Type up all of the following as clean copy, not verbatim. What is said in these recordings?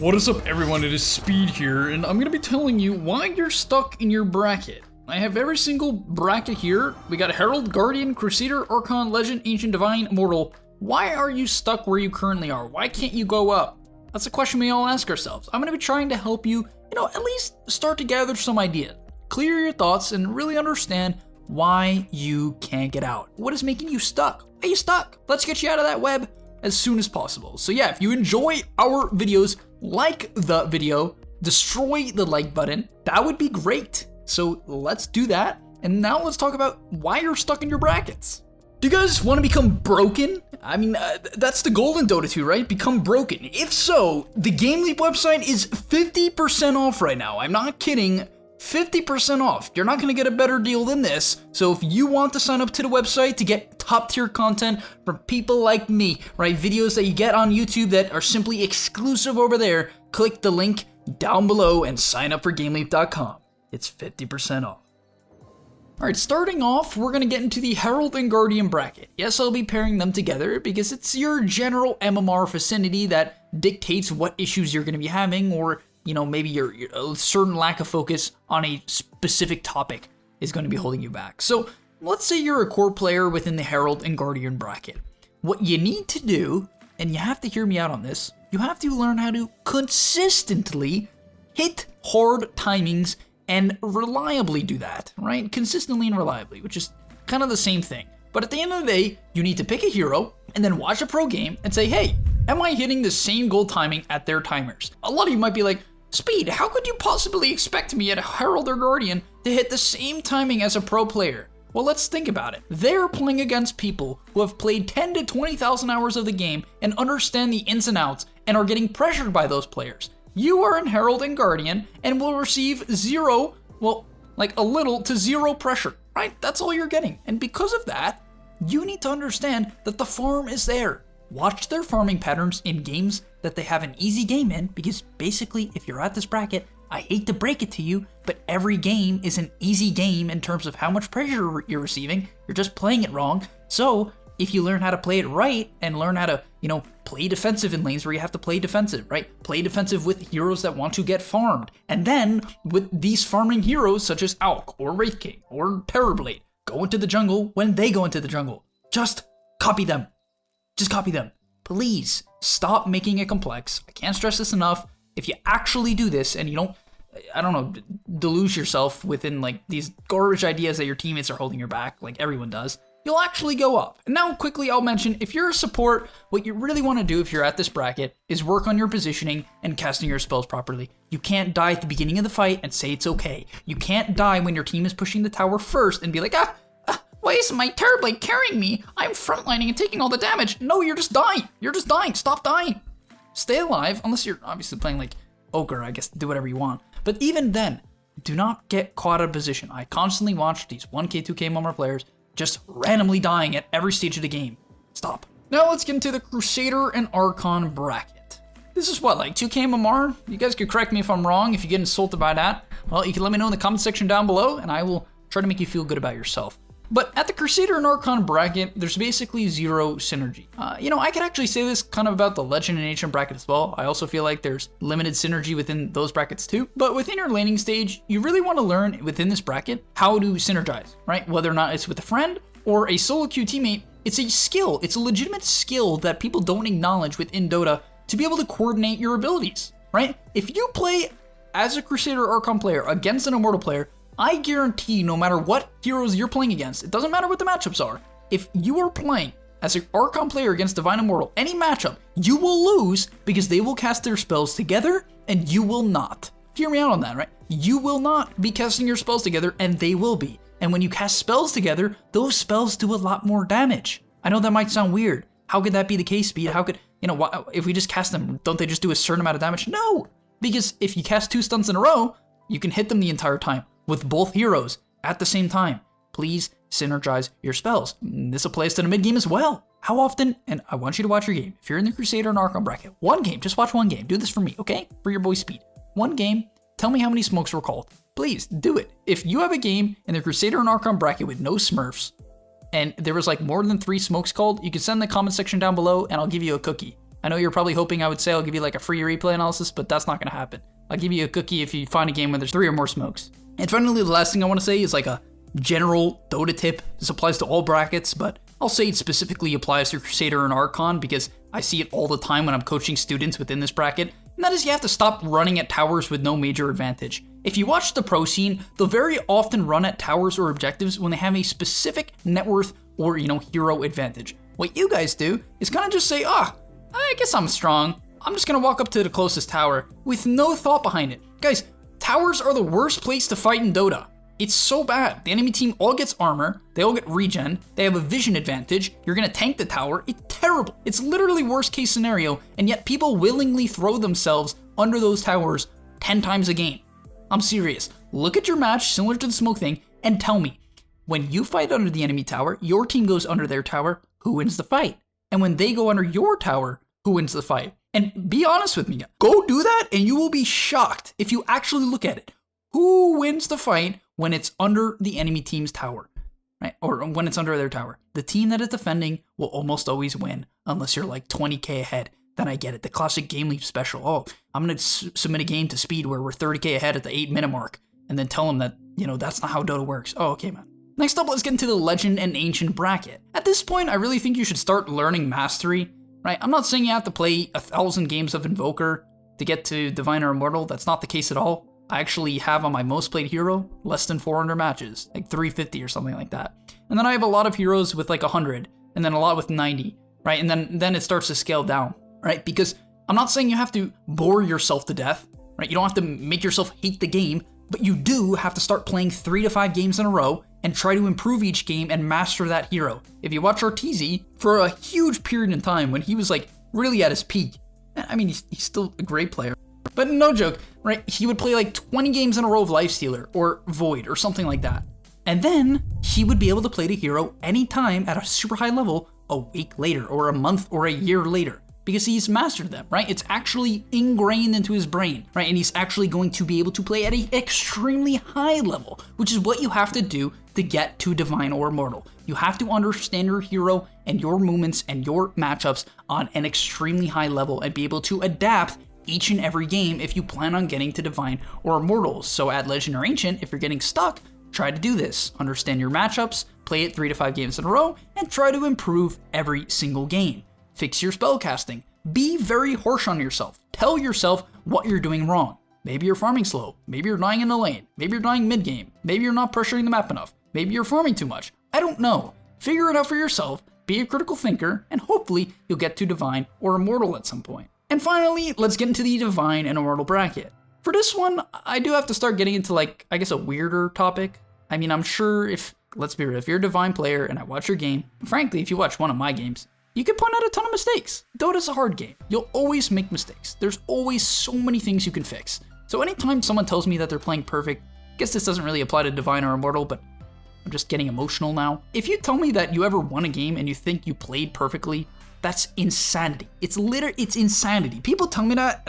What is up everyone, it is Speed here, and I'm gonna be telling you why you're stuck in your bracket. I have every single bracket here. We got Herald Guardian, Crusader Archon, Legend, Ancient, Divine, Immortal. Why are you stuck where you currently are? Why can't you go up? That's a question we all ask ourselves. I'm gonna be trying to help you, at least start to gather some ideas. Clear your thoughts and really understand why you can't get out. What is making you stuck? Why are you stuck? Let's get you out of that web as soon as possible. So yeah, if you enjoy our videos, like the video, destroy the like button, that would be great. So let's do that. And now let's talk about why you're stuck in your brackets. Do you guys want to become broken? I mean, that's the goal in Dota 2, right? Become broken. If so, the gameleap website is 50% off right now. I'm not kidding. 50% off. You're not going to get a better deal than this. So if you want to sign up to the website to get top tier content from people like me, right? Videos that you get on YouTube that are simply exclusive over there, click the link down below and sign up for gameleap.com. It's 50% off. Alright, starting off, we're going to get into the Herald and Guardian bracket. Yes, I'll be pairing them together because it's your general MMR vicinity that dictates what issues you're going to be having, or maybe your a certain lack of focus on a specific topic is going to be holding you back. So let's say you're a core player within the Herald and Guardian bracket. What you need to do, and you have to hear me out on this, you have to learn how to consistently hit hard timings and reliably do that, right? Consistently and reliably, which is kind of the same thing. But at the end of the day, you need to pick a hero and then watch a pro game and say, hey, am I hitting the same goal timing at their timers? A lot of you might be like, Speed, how could you possibly expect me at Herald or Guardian to hit the same timing as a pro player? Well, let's think about it. They're playing against people who have played 10 to 20,000 hours of the game and understand the ins and outs and are getting pressured by those players. You are in Herald and Guardian and will receive zero, well, like a little to zero pressure, right? That's all you're getting. And because of that, you need to understand that the farm is there. Watch their farming patterns in games that they have an easy game in, because basically, if you're at this bracket, I hate to break it to you, but every game is an easy game in terms of how much pressure you're receiving. You're just playing it wrong. So if you learn how to play it right and learn how to, play defensive in lanes where you have to play defensive, right? Play defensive with heroes that want to get farmed. And then with these farming heroes such as Auk or Wraith King or Terrorblade, go into the jungle when they go into the jungle. Just copy them. Just copy them. Please stop making it complex. I can't stress this enough. If you actually do this and you don't, deluge yourself within like these garbage ideas that your teammates are holding your back, like everyone does, you'll actually go up. And now quickly I'll mention, if you're a support, what you really want to do if you're at this bracket is work on your positioning and casting your spells properly. You can't die at the beginning of the fight and say it's okay. You can't die when your team is pushing the tower first and be like, why isn't my Terrorblade carrying me? I'm frontlining and taking all the damage. No, you're just dying. You're just dying. Stop dying. Stay alive, unless you're obviously playing like Ogre, I guess, do whatever you want. But even then, do not get caught out of position. I constantly watch these 1K, 2K MMR players just randomly dying at every stage of the game. Stop. Now let's get into the Crusader and Archon bracket. This is what, like 2K MMR? You guys could correct me if I'm wrong, if you get insulted by that. Well, you can let me know in the comment section down below, and I will try to make you feel good about yourself. But at the Crusader and Archon bracket, there's basically zero synergy. I could actually say this kind of about the Legend and Ancient bracket as well. I also feel like there's limited synergy within those brackets too. But within your laning stage, you really want to learn within this bracket how to synergize, right? Whether or not it's with a friend or a solo queue teammate, it's a skill. It's a legitimate skill that people don't acknowledge within Dota to be able to coordinate your abilities, right? If you play as a Crusader Archon player against an Immortal player, I guarantee no matter what heroes you're playing against, it doesn't matter what the matchups are, if you are playing as an Archon player against Divine Immortal, any matchup, you will lose because they will cast their spells together and you will not. Hear me out on that, right? You will not be casting your spells together and they will be. And when you cast spells together, those spells do a lot more damage. I know that might sound weird. How could that be the case, Speed? How could, if we just cast them, don't they just do a certain amount of damage? No, because if you cast 2 stuns in a row, you can hit them the entire time with both heroes at the same time. Please synergize your spells. This applies to the mid game as well. How often, and I want you to watch your game. If you're in the Crusader and Archon bracket, one game, just watch one game. Do this for me, okay? For your boy Speed. One game, tell me how many smokes were called. Please, do it. If you have a game in the Crusader and Archon bracket with no smurfs, and there was like more than 3 smokes called, you can send in the comment section down below and I'll give you a cookie. I know you're probably hoping I would say I'll give you like a free replay analysis, but that's not gonna happen. I'll give you a cookie if you find a game where there's 3 or more smokes. And finally, the last thing I want to say is like a general Dota tip. This applies to all brackets, but I'll say it specifically applies to Crusader and Archon because I see it all the time when I'm coaching students within this bracket, and that is you have to stop running at towers with no major advantage. If you watch the pro scene, they'll very often run at towers or objectives when they have a specific net worth or, hero advantage. What you guys do is kind of just say, I guess I'm strong. I'm just gonna walk up to the closest tower with no thought behind it. Guys, towers are the worst place to fight in Dota. It's so bad. The enemy team all gets armor, they all get regen, they have a vision advantage, you're gonna tank the tower. It's terrible. It's literally worst case scenario, and yet people willingly throw themselves under those towers 10 times a game. I'm serious. Look at your match, similar to the smoke thing, and tell me, when you fight under the enemy tower, your team goes under their tower, who wins the fight? And when they go under your tower, who wins the fight? And be honest with me, go do that and you will be shocked if you actually look at it. Who wins the fight when it's under the enemy team's tower, right? Or when it's under their tower? The team that is defending will almost always win, unless you're like 20k ahead. Then I get it, the classic gameleap special. Oh, I'm gonna submit a game to speed where we're 30k ahead at the 8-minute mark, and then tell them that, that's not how Dota works. Oh, okay, man. Next up, let's get into the Legend and Ancient bracket. At this point, I really think you should start learning Mastery, right? I'm not saying you have to play 1,000 games of Invoker to get to Divine or Immortal. That's not the case at all. I actually have on my most played hero less than 400 matches, like 350 or something like that. And then I have a lot of heroes with like 100, and then a lot with 90, right? And then it starts to scale down, right? Because I'm not saying you have to bore yourself to death, right? You don't have to make yourself hate the game, but you do have to start playing 3 to 5 games in a row and try to improve each game and master that hero. If you watch Arteezy, for a huge period in time when he was like really at his peak, I mean, he's still a great player, but no joke, right? He would play like 20 games in a row of Lifestealer or Void or something like that. And then he would be able to play the hero anytime at a super high level a week later or a month or a year later because he's mastered them, right? It's actually ingrained into his brain, right? And he's actually going to be able to play at an extremely high level, which is what you have to do to get to Divine or Immortal. You have to understand your hero and your movements and your matchups on an extremely high level and be able to adapt each and every game if you plan on getting to Divine or Immortals. So at Legend or Ancient, if you're getting stuck, try to do this. Understand your matchups, play it 3 to 5 games in a row, and try to improve every single game. Fix your spellcasting. Be very harsh on yourself. Tell yourself what you're doing wrong. Maybe you're farming slow. Maybe you're dying in the lane. Maybe you're dying mid-game. Maybe you're not pressuring the map enough. Maybe you're farming too much. I don't know. Figure it out for yourself, be a critical thinker, and hopefully you'll get to Divine or Immortal at some point. And finally, let's get into the Divine and Immortal bracket. For this one, I do have to start getting into like, I guess a weirder topic. I mean, I'm sure let's be real, if you're a Divine player and I watch your game, frankly, if you watch one of my games, you can point out a ton of mistakes. Dota's a hard game. You'll always make mistakes. There's always so many things you can fix. So anytime someone tells me that they're playing perfect, I guess this doesn't really apply to Divine or Immortal, but I'm just getting emotional now. If you tell me that you ever won a game and you think you played perfectly, that's insanity. It's insanity. People tell me that,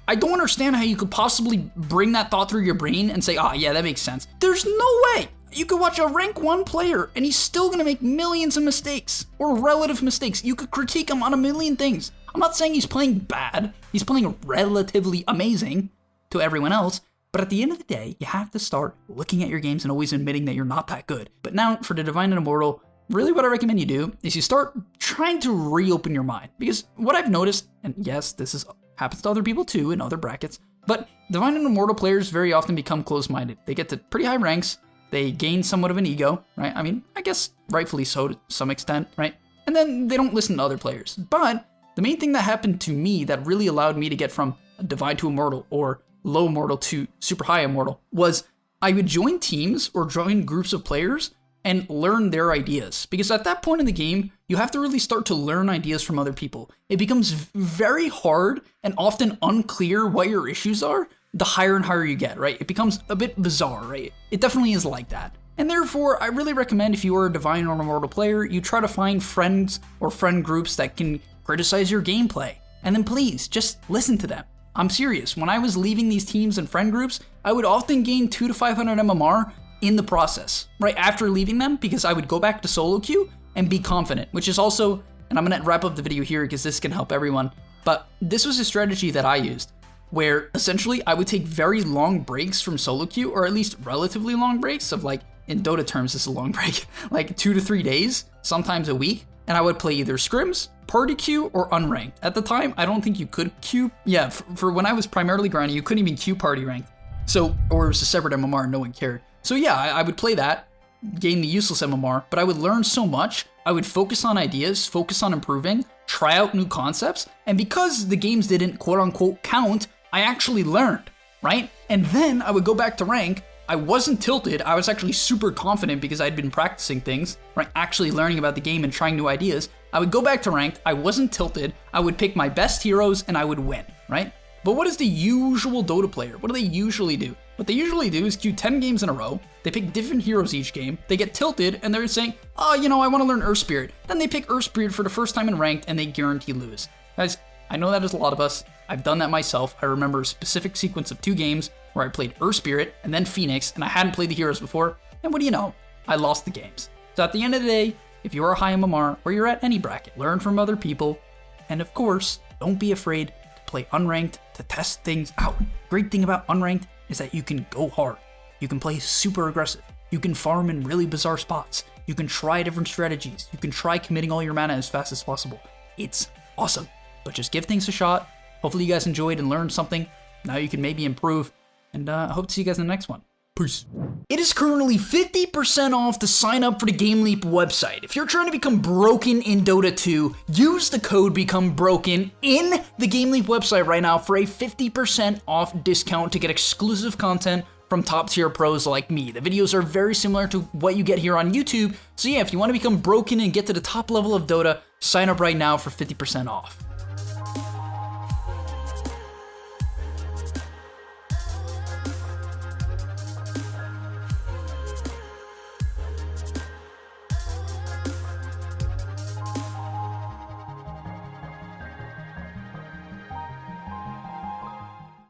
I don't understand how you could possibly bring that thought through your brain and say, yeah, that makes sense. There's no way. You could watch a rank 1 player and he's still gonna make millions of mistakes or relative mistakes. You could critique him on a million things. I'm not saying he's playing bad. He's playing relatively amazing to everyone else. But at the end of the day, you have to start looking at your games and always admitting that you're not that good. But now for the Divine and Immortal, really what I recommend you do is you start trying to reopen your mind. Because what I've noticed, and yes, happens to other people too in other brackets, but Divine and Immortal players very often become close-minded. They get to pretty high ranks, they gain somewhat of an ego, right? I mean, I guess rightfully so to some extent, right? And then they don't listen to other players. But the main thing that happened to me that really allowed me to get from a Divine to Immortal or low Immortal to super high Immortal was I would join teams or join groups of players and learn their ideas. Because at that point in the game, you have to really start to learn ideas from other people. It becomes very hard and often unclear what your issues are the higher and higher you get, right? It becomes a bit bizarre, right? It definitely is like that. And therefore, I really recommend if you are a Divine or Immortal player, you try to find friends or friend groups that can criticize your gameplay. And then please, just listen to them. I'm serious, when I was leaving these teams and friend groups, I would often gain 200 to 500 MMR in the process, right after leaving them, because I would go back to solo queue and be confident, which is also, and I'm gonna wrap up the video here because this can help everyone, But this was a strategy that I used, where essentially I would take very long breaks from solo queue, or at least relatively long breaks of like, in Dota terms, this is a long break, like 2 to 3 days, sometimes a week, and I would play either scrims, party queue, or unranked. At the time, I don't think you could queue. Yeah, for when I was primarily grinding, you couldn't even queue party ranked. So, or it was a separate MMR, no one cared. So yeah, I would play that, gain the useless MMR, but I would learn so much. I would focus on ideas, focus on improving, try out new concepts, and because the games didn't quote unquote count, I actually learned, right? And then I would go back to rank. I wasn't tilted, I was actually super confident because I'd been practicing things, right? Actually learning about the game and trying new ideas. I would go back to ranked, I wasn't tilted, I would pick my best heroes and I would win, right? But what is the usual Dota player? What do they usually do? What they usually do is queue 10 games in a row, they pick different heroes each game, they get tilted and they're saying, oh, you know, I want to learn Earth Spirit. Then they pick Earth Spirit for the first time in ranked and they guarantee lose. Guys, I know that is a lot of us. I've done that myself. I remember a specific sequence of 2 games where I played Earth Spirit and then Phoenix, and I hadn't played the heroes before, and what do you know? I lost the games. So at the end of the day, if you are a high MMR or you're at any bracket, learn from other people, and of course, don't be afraid to play unranked to test things out. Great thing about unranked is that you can go hard. You can play super aggressive. You can farm in really bizarre spots. You can try different strategies. You can try committing all your mana as fast as possible. It's awesome, but just give things a shot. Hopefully you guys enjoyed and learned something. Now you can maybe improve, and I hope to see you guys in the next one. Peace. It is currently 50% off to sign up for the gameleap website. If you're trying to become broken in Dota 2, use the code BECOMEBROKEN in the gameleap website right now for a 50% off discount to get exclusive content from top tier pros like me. The videos are very similar to what you get here on YouTube. So yeah, if you want to become broken and get to the top level of Dota, sign up right now for 50% off.